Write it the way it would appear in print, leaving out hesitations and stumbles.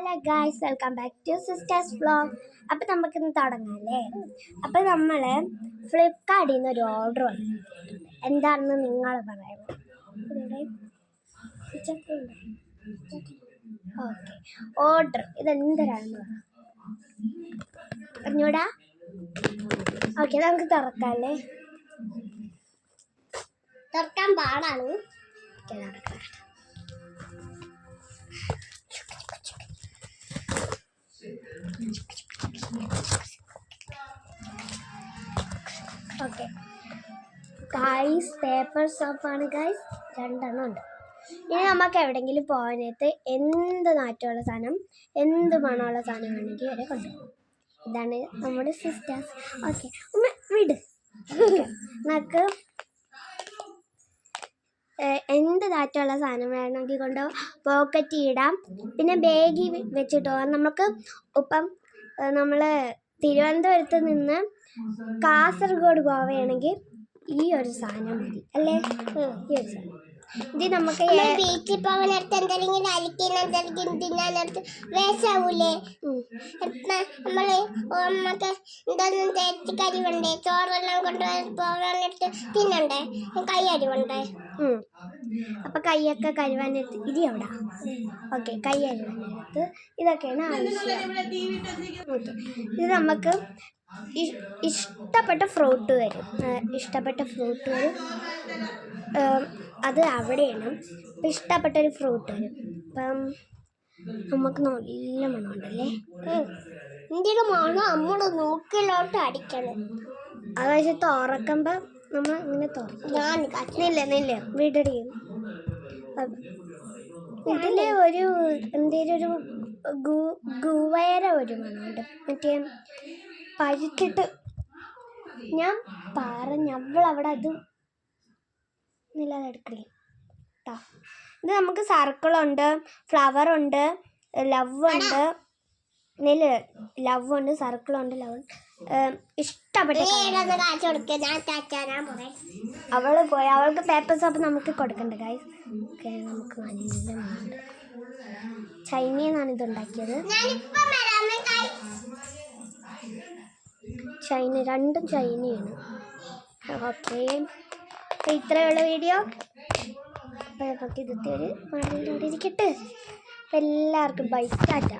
Hello guys, welcome back to sisters vlog. അപ്പം നമുക്കിന്ന് തുടങ്ങാമല്ലേ? അപ്പം നമ്മൾ ഫ്ലിപ്കാർട്ടിൽ നിന്ന് ഒരു ഓർഡർ വന്നു. എന്താണെന്ന് നിങ്ങൾ പറയാമോ? ഓക്കെ, ഓർഡർ ഇതെന്തരാണെന്ന് പറഞ്ഞൂടാ. ഓക്കെ, നമുക്ക് തുറക്കാമല്ലേ? തുറക്കാൻ പാടാണ്. ഓക്കെ ഗൈസ്, പേപ്പർ സോപ്പാണ് ഗൈസ്, 2 ഉണ്ട്. ഇനി നമുക്ക് എവിടെയെങ്കിലും പോകാനായിട്ട് എന്ത് നാറ്റമുള്ള സാധനം, എന്ത് മണമുള്ള സാധനം വേണമെങ്കിൽ വരെ കൊണ്ടുപോകും. ഇതാണ് നമ്മുടെ സിസ്റ്റേഴ്സ്. ഓക്കെ, വിട്. നമുക്ക് എന്ത് നാറ്റമുള്ള സാധനം വേണമെങ്കിൽ കൊണ്ടുപോകാം. പോക്കറ്റിൽ ഇടാം, പിന്നെ ബാഗിൽ വെച്ചിട്ട് പോകാം. നമുക്ക് ഇപ്പം നമ്മൾ തിരുവനന്തപുരത്ത് നിന്ന് കാസർഗോഡ് പോവുകയാണെങ്കിൽ ഈ ഒരു സാധനം മതി അല്ലേ? ഈ ഒരു സാധനം ഇത് നമുക്ക് ബീച്ചിൽ പോകാനടുത്ത് എന്തെങ്കിലും അലിക്കാനടുത്ത് തിന്നാനടുത്ത് വേസ്റ്റാവൂലേ? നമ്മൾ നമുക്ക് എന്തൊന്നും തേച്ച് കരിവുണ്ടേ, ചോറെല്ലാം കൊണ്ട് പോകാനടുത്ത് തിന്നണ്ടേ, കൈ അരിവുണ്ടേ. അപ്പം കൈയൊക്കെ കഴുവാനെടുത്ത് ഇരി അവിടെ. ഓക്കെ, കൈ അരിവാനെടുത്ത് ഇതൊക്കെയാണ് ആവശ്യം. ഓക്കെ, ഇത് നമുക്ക് ഇഷ്ടപ്പെട്ട ഫ്രൂട്ട് വരും. അത് അവിടെയാണ്. അപ്പം ഇഷ്ടപ്പെട്ടൊരു ഫ്രൂട്ട് വരും. അപ്പം നമുക്ക് നല്ല മണമുണ്ടല്ലേ? ഇന്ത്യയുടെ മണം നമ്മുടെ മൂക്കിലോട്ട് അടിക്കണം. അത് പക്ഷെ തുറക്കുമ്പോൾ നമ്മൾ ഇങ്ങനെ തുറക്കില്ല. വീടടി. ഇതിൽ ഒരു എന്തേലും ഒരു ഗുവേര ഒരു മണമുണ്ട്. മറ്റേ പഴുത്തിട്ട് ഞാൻ അവളവിടെ അത് നിലനിൽക്കില്ല കേട്ടോ. ഇത് നമുക്ക് സർക്കിളുണ്ട്, ഫ്ലവറുണ്ട്, ലവുണ്ട്, ലവുണ്ട്, സർക്കിളുണ്ട്, ഇഷ്ടപ്പെട്ട അവൾ പോയി. അവൾക്ക് പേപ്പർ സോപ്പ് നമുക്ക് കൊടുക്കണ്ട ഗൈസ്. ഓക്കെ, നമുക്ക് നല്ല മണമുണ്ട്. ചൈനയിൽ നിന്നാണ് ഇതുണ്ടാക്കിയത്. രണ്ടും ചൈനയാണ്. ഓക്കെ, അപ്പോൾ ഇത്രയുള്ള വീഡിയോ. അപ്പോൾ നമുക്ക് ഇതൊക്കെ ഒരു മാറിയിലിരിക്കട്ടെ. അപ്പോൾ എല്ലാവർക്കും ബൈ, ടാറ്റ.